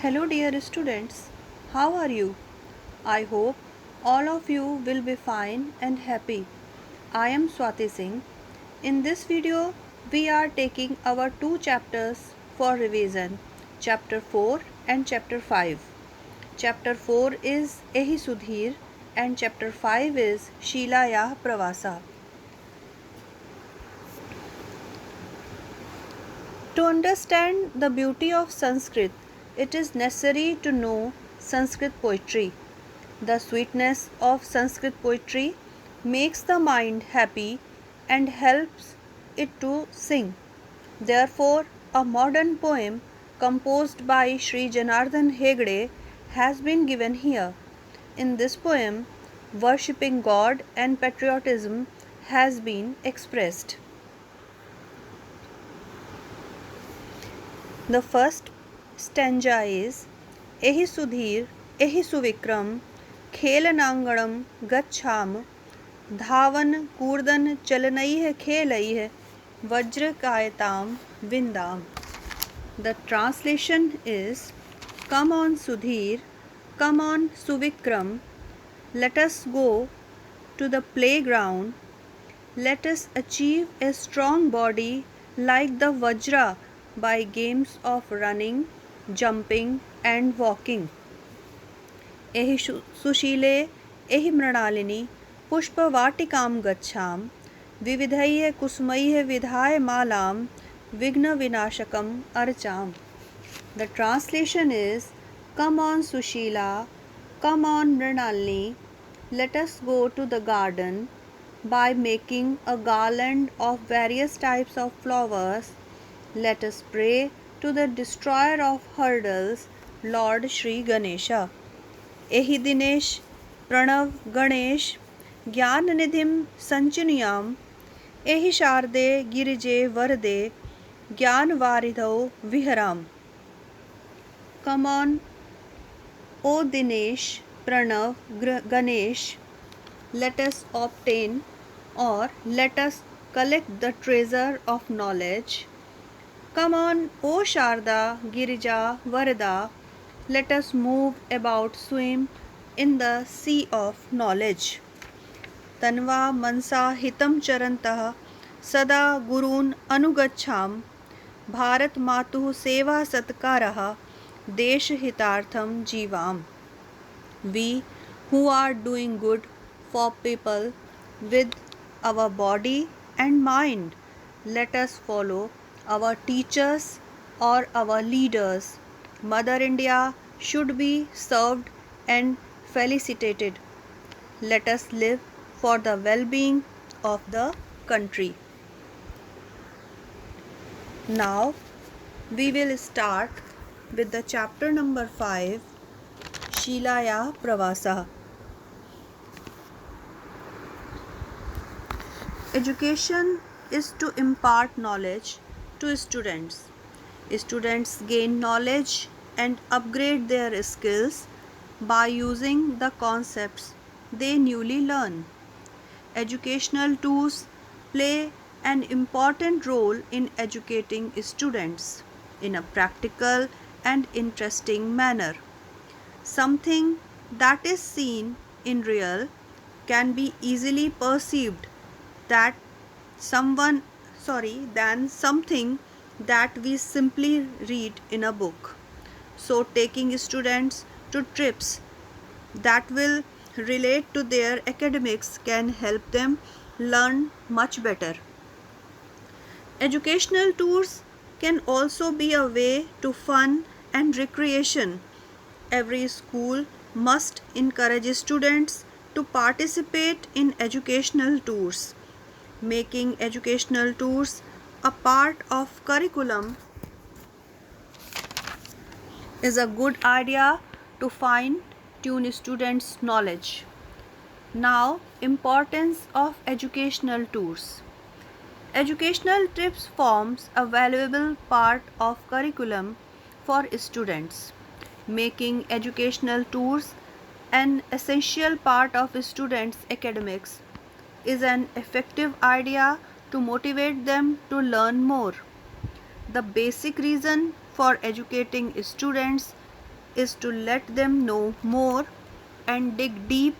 Hello, dear students. How are you? I hope all of you will be fine and happy. I am Swati Singh. In this video, we are taking our two chapters for revision, Chapter 4 and Chapter 5. Chapter 4 is Ehi Sudhir and Chapter 5 is Sheela Pravasa. To understand the beauty of Sanskrit, it is necessary to know Sanskrit poetry. The sweetness of Sanskrit poetry makes the mind happy and helps it to sing. Therefore, a modern poem composed by Sri Janardhan Hegde has been given here. In this poem, worshipping God and patriotism has been expressed. The first stanza is Ehi Sudhir, Ehi Suvikram, Khelananganam Gachham, Dhavan Kurdan Chalanai Khelai Vajra Kayatam Vindam. The translation is Come on Sudhir, come on Suvikram, let us go to the playground, let us achieve a strong body like the Vajra by games of running, jumping and walking. Ehi Sushile, Ehi Mranalini, Pushpavatikam Gachham, Vividhaiye Kusmaiye Vidhaye Malam, Vigna Vinashakam Archam. The translation is Come on Sushila, come on Mrinalini, let us go to the garden by making a garland of various types of flowers. Let us pray to the destroyer of hurdles, Lord Shri Ganesha. Ehi Dinesh, Pranav Ganesh, Gyan Nidhim Sanchuniyam, Ehi Sharde Girije Varde, Gyan Varidho Viharam. Come on, O Dinesh, Pranav, Ganesh, let us obtain or let us collect the treasure of knowledge. Come on, O Sharda, Girija, Varda, let us move about, swim in the sea of knowledge. Tanva Mansa Hitam Charantah Sada Gurun Anugachham Bharat Matuh Seva Satkaraha Desh Hitartham Jivam. We who are doing good for people with our body and mind, let us follow our teachers or our leaders. Mother India should be served and felicitated. Let us live for the well-being of the country. Now we will start with the chapter number 5, Sheela Pravasa. Education is to impart knowledge to students. Students gain knowledge and upgrade their skills by using the concepts they newly learn. Educational tools play an important role in educating students in a practical and interesting manner. Something that is seen in real can be easily perceived that than something that we simply read in a book. So taking students to trips that will relate to their academics can help them learn much better. Educational tours can also be a way to fun and recreation. Every school must encourage students to participate in educational tours. Making educational tours a part of curriculum is a good idea to fine tune students' knowledge. Now, importance of educational tours. Educational trips forms a valuable part of curriculum for students. Making educational tours an essential part of students' academics is an effective idea to motivate them to learn more. The basic reason for educating students is to let them know more and dig deep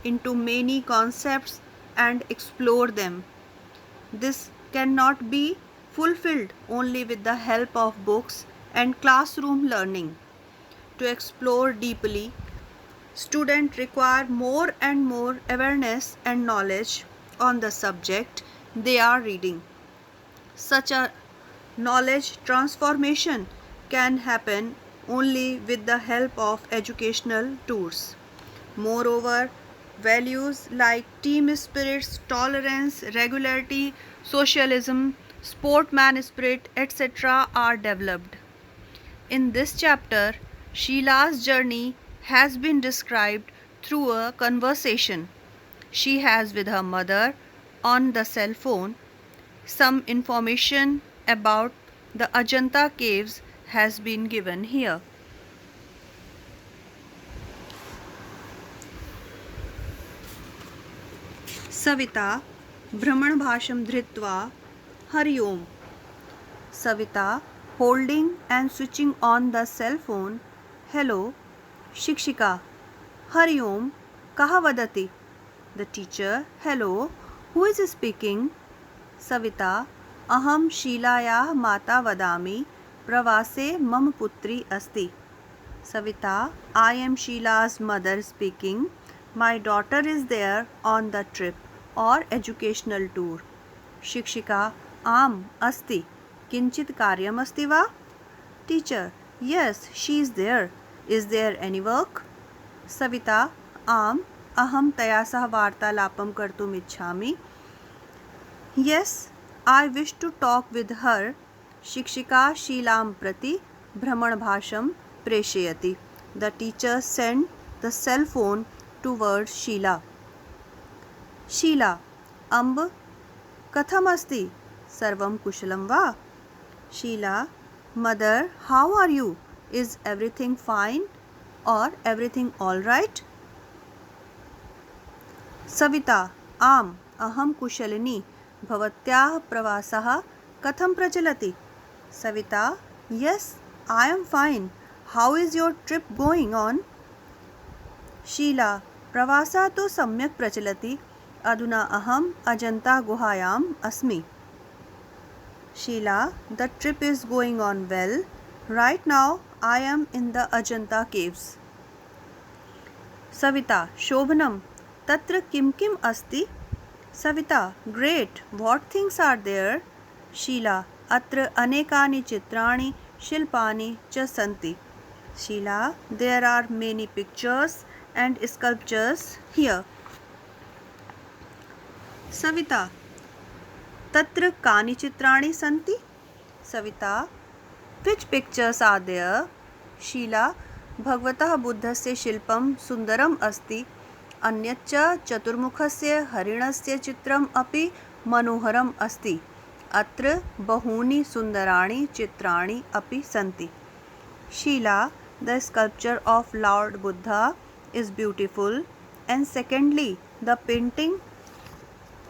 into many concepts and explore them. This cannot be fulfilled only with the help of books and classroom learning. To explore deeply, students require more and more awareness and knowledge on the subject they are reading. Such a knowledge transformation can happen only with the help of educational tools. Moreover, values like team spirits, tolerance, regularity, socialism, sportsman spirit, etc. are developed. In this chapter, Sheila's journey has been described through a conversation she has with her mother on the cell phone. Some information about the Ajanta caves has been given here. Savita Brahmanbhasham Dhritva Hari Om. Savita holding and switching on the cell phone. Hello, Shikshika. Hari Om. Kaha vadati? The teacher. Hello, who is speaking? Savita. Aham Sheelayah Mata vadami. Pravase mam putri asti. Savita. I am Sheila's mother speaking. My daughter is there on the trip or educational tour. Shikshika. Am asti. Kinchit karyam asti va? Teacher. Yes, she is there. Is there any work? Savita. Am aham taya sah vartalapam kartum ichhami. Yes, I wish to talk with her. Shikshika Sheelam prati Brahmanbhasham preshayati. The teacher sent the cell phone towards Sheila. Sheila. Amb katham asti? Sarvam kushalam va? Sheila. Mother, how are you? Is everything fine or everything all right? Savita. Am aham kushalini. Bhavatyah pravasah katham prachalati? Savita. Yes, I am fine. How is your trip going on? Sheila. Pravasa to samyak prachalati. Aduna aham Ajanta guhayam asmi. Sheila. The trip is going on well. Right now I am in the Ajanta caves. Savita. Shobhanam. Tatra kim kim asti? Savita. Great. What things are there? Sheila. Atra anekani chitrani shilpani cha santi. Sheila. There are many pictures and sculptures here. Savita. Tatra kani chitrani santi? Savita. Which pictures are there? Sheila. Bhagvatah buddhasya shilpam sundaram asti. Anyaccha chaturmukhasya harinasya chitram api manoharam asti. Atra bahuni sundarani chitrani api santi. Sheila. The sculpture of Lord Buddha is beautiful, and secondly, the painting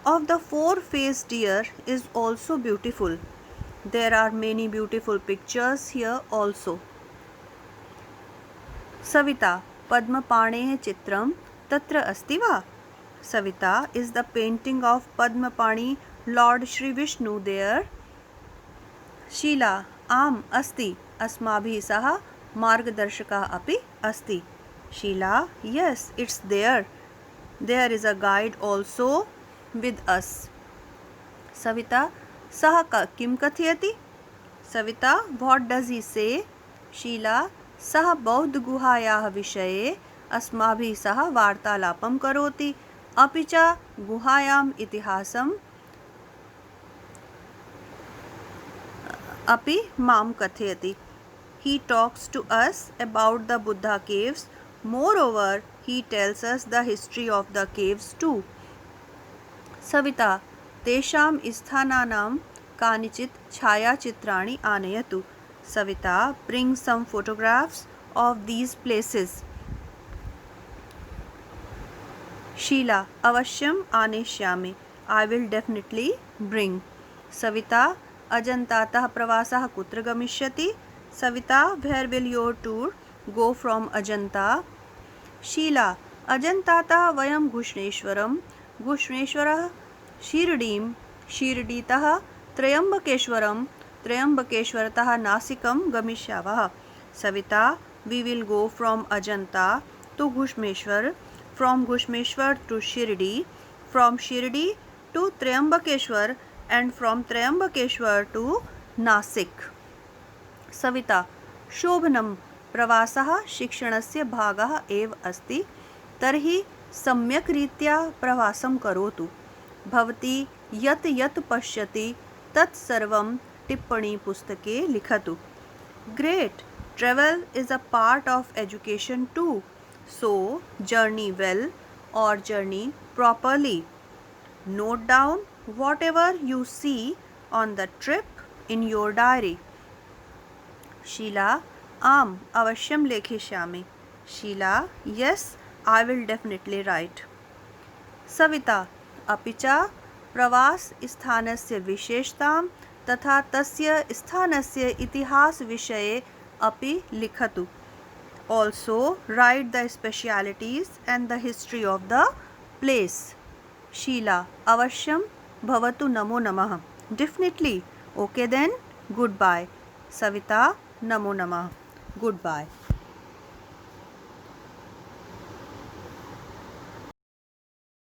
of the four-faced deer is also beautiful. There are many beautiful pictures here also. Savita. Padmapaneha chitram tatra asti va? Savita. Is the painting of Padmapani Lord Shri Vishnu there? Sheila. Am asti. Asmabhi saha margdarshaka api asti. Sheila. Yes, it's there. There is a guide also with us. Savita. Saha kim kathayati? Savita. What does he say? Sheila. Saha Bauddha guhayah vishaye asmabhi saha vartalapam karoti apicha guhayam itihasam api mam kathayati. He talks to us about the Buddha caves. Moreover, he tells us the history of the caves too. Savita. Tesham isthananam kanichit chhaya chitrani anayatu. Savita. Bring some photographs of these places. Sheila. Avashyam aneshyami. I will definitely bring. Savita. Ajantatah pravasah kutra gamishyati? Savita. Where will your tour go from Ajanta. Sheila, Ajantata vayam Ghushneswaram, Ghushneswarah Shirdim, Shirditah Trayambakeshwaram, Trayambakeshwaratah Nasikam Gamishyavah. Savita, we will go from Ajanta to Ghushmeshwar, from Ghushmeshwar to Shirdi, from Shirdi to Trayambakeshwar, and from Trayambakeshwar to Nasik. Savita, शोभनं प्रवासः शिक्षणस्य भागः एव अस्ति, तर्हि सम्यक् रीत्या प्रवासं करोतु। भवती यत् यत् पश्यति तत् सर्वं टिप्पणीपुस्तके लिखतु। Great, travel is a part of education too, so journey well और journey properly. Note down whatever you see on the trip in your diary. Sheila, आम अवश्यम लेखिष्यामि. Sheila, yes, I will definitely write. Savita, अपि च प्रवासस्थानस्य विशेषतां तथा तस्य स्थानस्य इतिहासविषये अपि लिखतु. Also write the specialities and the history of the place. Sheila, अवश्यम भवतु, नमो नमः. Definitely. Okay then, goodbye. Savita, नमो नमः. Goodbye.